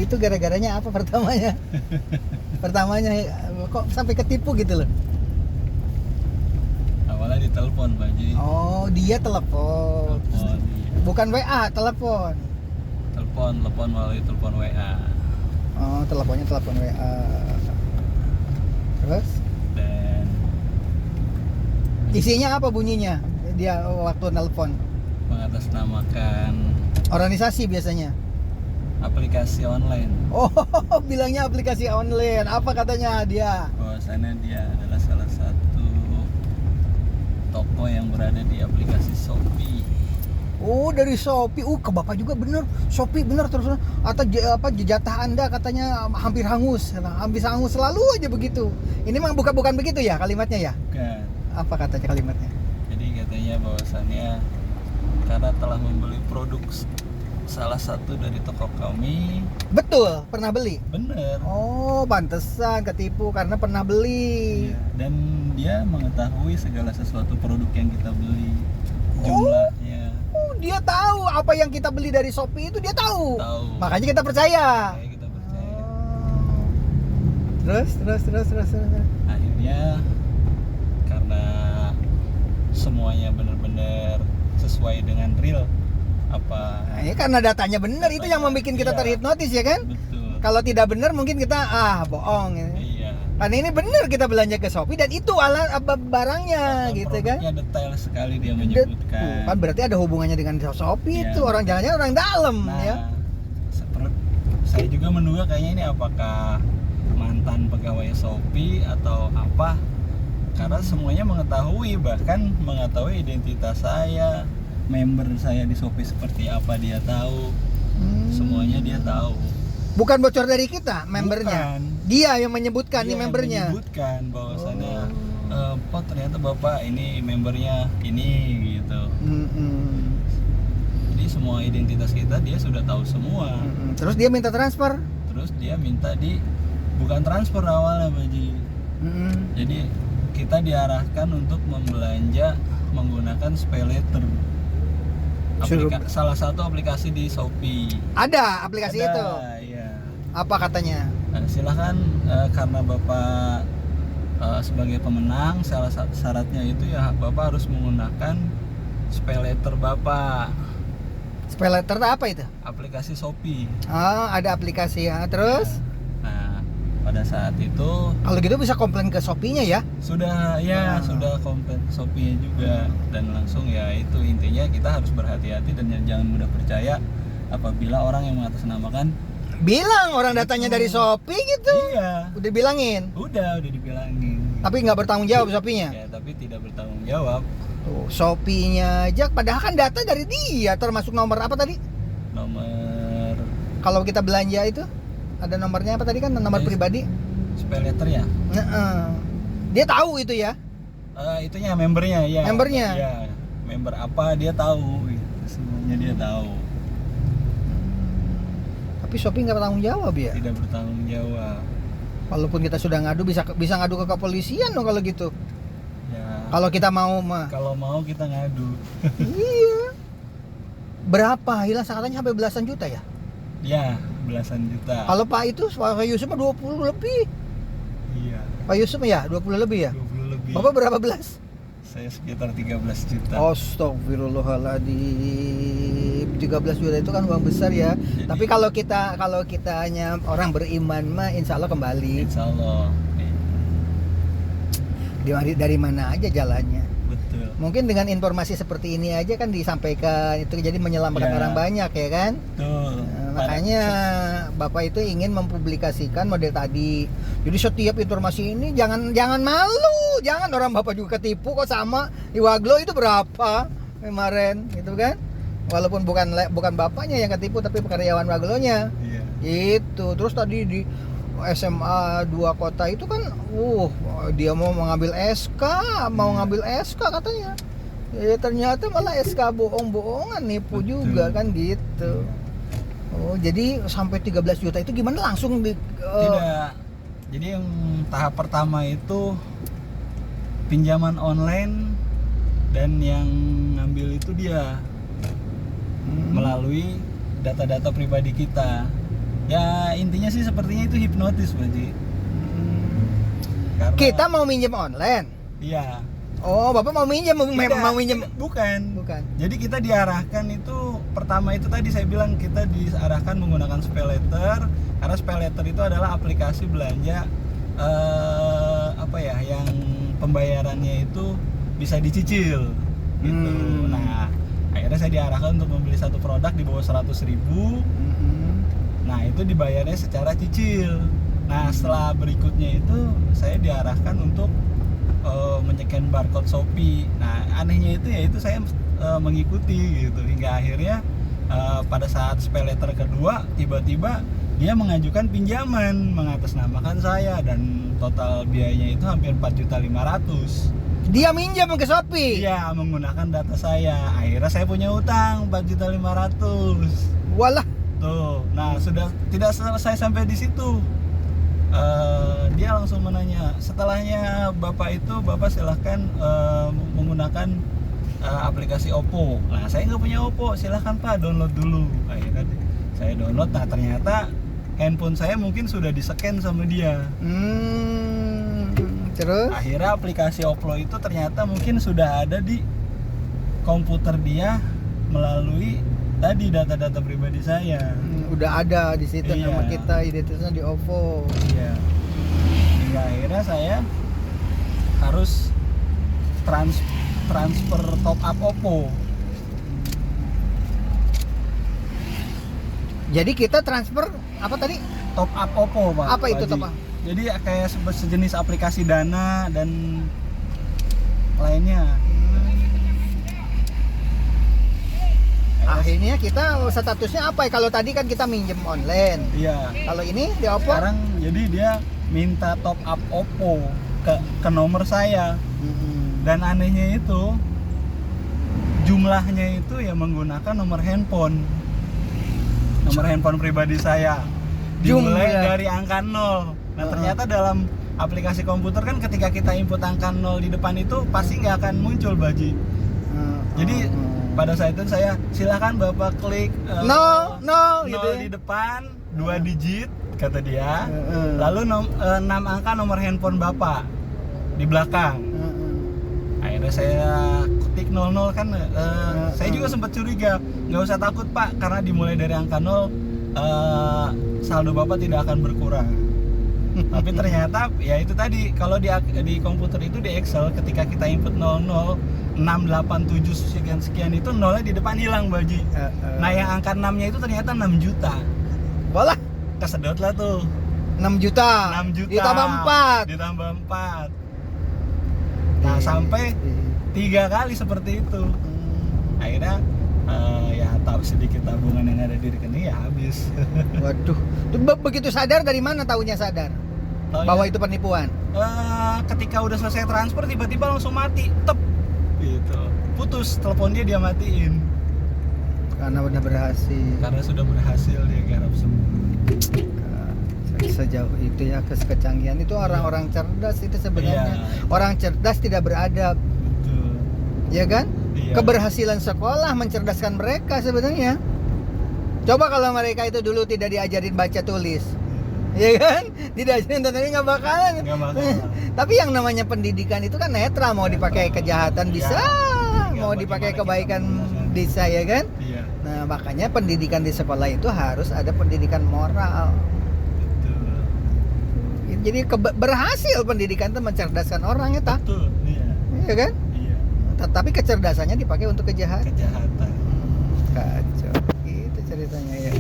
Itu gara-garanya apa pertamanya? Pertamanya kok sampai ketipu gitu loh. Awalnya ditelepon Pak Ji. Oh, dia telepon. Telepon, iya. Bukan WA, telepon. Telepon melalui telepon WA. Oh, teleponnya telepon WA. Terus Dan isinya apa bunyinya? Dia waktu nelpon. mengatasnamakan Organisasi biasanya. aplikasi online. Oh, bilangnya aplikasi online. Apa katanya dia? Bahwasannya dia adalah salah satu toko yang berada di aplikasi Shopee. Oh, dari Shopee. Ke Bapak juga bener. Shopee bener terus. Atau jatah Anda katanya hampir hangus. Hampir hangus selalu aja begitu. Ini memang bukan begitu ya kalimatnya ya? Bukan. Apa katanya kalimatnya? Jadi katanya bahwasannya karena telah membeli produk salah satu dari toko kami. Betul, pernah beli. Bener. Oh, pantesan ketipu karena pernah beli. Iya. Dan dia mengetahui segala sesuatu produk yang kita beli, jumlahnya. Oh, dia tahu apa yang kita beli dari Shopee itu dia tahu. Tahu. Makanya kita percaya. Kayak kita percaya. Terus. Akhirnya karena semuanya benar-benar sesuai dengan real apa. Nah, ini karena datanya benar itu yang membuat kita Iya. terhipnotis ya kan? Betul. Kalau tidak benar mungkin kita bohong. Ya. Iya. Karena ini benar kita belanja ke Shopee dan itu barangnya gitu kan? Produknya detail sekali dia menyebutkan. Kan berarti ada hubungannya dengan Shopee Iya. itu orang jangan-jangan orang dalam Nah, ya. saya juga menduga kayaknya ini apakah mantan pegawai Shopee atau apa? Karena semuanya mengetahui, bahkan mengetahui identitas saya, member saya di Shopee seperti apa dia tahu. Semuanya dia tahu. Bukan bocor dari kita membernya. Bukan. Dia yang menyebutkan Dia nih yang membernya. menyebutkan bahwasannya Pak ternyata Bapak ini membernya ini gitu. Jadi semua identitas kita dia sudah tahu semua. Terus dia minta transfer. Terus dia minta bukan transfer awalnya Pak Ji. Jadi kita diarahkan untuk membelanja menggunakan SpayLater. Salah satu aplikasi di Shopee. Ada aplikasi itu. Iya. Apa katanya? Nah, silahkan karena Bapak sebagai pemenang, salah satu syaratnya itu ya Bapak harus menggunakan SpayLater Bapak. SpayLater apa itu? Aplikasi Shopee. Oh, ada aplikasi ya. Terus? Nah, pada saat itu Kalau gitu bisa komplain ke Shopee-nya ya? sudah sudah komplain Shopee juga dan langsung ya itu intinya kita harus berhati-hati dan jangan mudah percaya apabila orang yang mengatasnamakan Bilang orang datanya dari Shopee gitu. iya Udah bilangin. udah dibilangin Tapi nggak bertanggung jawab Shopee-nya. ya tapi tidak bertanggung jawab. Tuh, Shopee-nya aja padahal kan data dari dia termasuk nomor apa tadi? Nomor Kalau kita belanja itu ada nomornya apa tadi kan nomor pribadi? SpayLater ya. Dia tahu itu ya. Itunya membernya ya. Membernya? Ya, member apa dia tahu gitu. Semuanya dia tahu. Tapi Shopee nggak bertanggung jawab ya. Tidak bertanggung jawab. Walaupun kita sudah ngadu bisa ngadu ke kepolisian dong kalau gitu. Ya. Kalau kita mau mah. Kalau mau kita ngadu. Iya. Berapa? Hilang katanya sampai belasan juta ya? Ya, belasan juta. Kalau Pak Yusuf mah 20 lebih. Iya. Pak Yusuf ya 20 lebih ya? 20 lebih. Bapak berapa belas? Saya sekitar 13 juta. Astagfirullahaladzim. 13 juta itu kan uang besar ya. Jadi- Tapi kalau kita hanya orang beriman mah insya Allah kembali. Insya Allah. Dari mana aja jalannya. Betul. Mungkin dengan informasi seperti ini aja kan disampaikan itu jadi menyelamatkan Ya. orang banyak ya kan. Betul. Makanya Bapak itu ingin mempublikasikan model tadi. Jadi setiap informasi ini jangan malu, jangan orang Bapak juga ketipu kok sama di Waglo itu berapa kemarin gitu kan. Walaupun bukan bapaknya yang ketipu tapi karyawan Waglonya. Iya. Gitu. Terus tadi di SMA 2 kota itu kan dia mau ngambil SK katanya. Ya ternyata malah SK bohong-bohongan nipu Betul. juga kan gitu. Oh, jadi sampai 13 juta itu gimana langsung Tidak. Jadi yang tahap pertama itu pinjaman online dan yang ngambil itu dia melalui data-data pribadi kita. Ya intinya sih sepertinya itu hipnotis Baji. Karena, Kita mau minjem online. Iya. Oh, Bapak mau minjem, mau minjem. Bukan. Bukan. Jadi kita diarahkan itu, pertama itu tadi saya bilang kita diarahkan menggunakan SpayLater, karena SpayLater itu adalah aplikasi belanja yang pembayarannya itu bisa dicicil gitu. Nah, akhirnya saya diarahkan untuk membeli satu produk di bawah 100.000. Nah, itu dibayarnya secara cicil. Nah, setelah berikutnya itu saya diarahkan untuk menyekan barcode Shopee. Nah, anehnya itu saya mengikuti gitu hingga akhirnya pada saat SpayLater kedua tiba-tiba dia mengajukan pinjaman mengatasnamakan saya dan total biayanya itu hampir 4.500.000. Dia minjem ke Shopee. Iya, menggunakan data saya. Akhirnya saya punya utang 4.500.000. Walah. Tuh. Nah, sudah tidak selesai sampai di situ. Dia langsung menanya, setelahnya Bapak silahkan menggunakan aplikasi Oppo. Nah, saya nggak punya Oppo, silahkan Pak download dulu. Akhirnya saya download. Nah, ternyata handphone saya mungkin sudah di-scan sama dia. Terus? Akhirnya aplikasi Oppo itu ternyata mungkin sudah ada di komputer dia melalui tadi data-data pribadi saya. Udah ada di situ Iya. nama kita, identitasnya di OVO. Iya. Hingga akhirnya saya harus transfer top up Oppo. Jadi kita transfer apa tadi? Top up Oppo, Pak. Apa itu Pak top Haji. up? Jadi kayak sejenis aplikasi Dana dan lainnya. Akhirnya kita statusnya apa ya? Kalau tadi kan kita minjem online. Iya. Kalau ini di OVO? Sekarang jadi dia minta top up Oppo ke nomor saya. Dan anehnya itu jumlahnya itu ya menggunakan nomor handphone pribadi saya, dimulai dari angka 0. Nah, ternyata dalam aplikasi komputer kan ketika kita input angka 0 di depan itu pasti nggak akan muncul Baji. Jadi pada saat itu saya silakan Bapak klik 0 gitu ya? di depan 2 digit kata dia, lalu 6 angka nomor handphone Bapak di belakang. Akhirnya saya ketik 00 kan, saya juga sempat curiga, nggak usah takut Pak, karena dimulai dari angka 0 saldo Bapak tidak akan berkurang. Tapi ternyata ya itu tadi, kalau di komputer itu di Excel ketika kita input 00 687 sekian itu nolnya di depan hilang Baji. Nah, yang angka 6-nya itu ternyata 6 juta. Walah, Kesedot lah tuh. 6 juta. 6 juta. Ditambah 4. Nah, sampai 3 kali seperti itu. Akhirnya ya tahu sedikit tabungan yang ada di rekening ya habis. Waduh. Tuh, begitu sadar dari mana taunya sadar? Bahwa itu penipuan. Ketika udah selesai transfer tiba-tiba langsung mati. Tep. Gitu. Putus telepon dia matiin. Karena udah berhasil. Karena sudah berhasil dia garap semua. Sejauh itu ya, kecanggihan itu orang-orang cerdas itu sebenarnya. Iya. Orang cerdas tidak beradab. Betul. Ya kan? Iya. Keberhasilan sekolah mencerdaskan mereka sebenarnya. Coba kalau mereka itu dulu tidak diajarin baca tulis, ya kan? Tidak ajarin tadi nggak bakalan. Tapi yang namanya pendidikan itu kan netral, mau dipakai kejahatan bisa, mau dipakai kebaikan bisa, ya kan? Iya. Nah, makanya pendidikan di sekolah itu harus ada pendidikan moral. Betul. Jadi berhasil pendidikan itu mencerdaskan orang ya, tak? Betul. Iya. Iya kan? Iya. Tapi kecerdasannya dipakai untuk kejahatan. Kejahatan. Kacau. Itu ceritanya ya.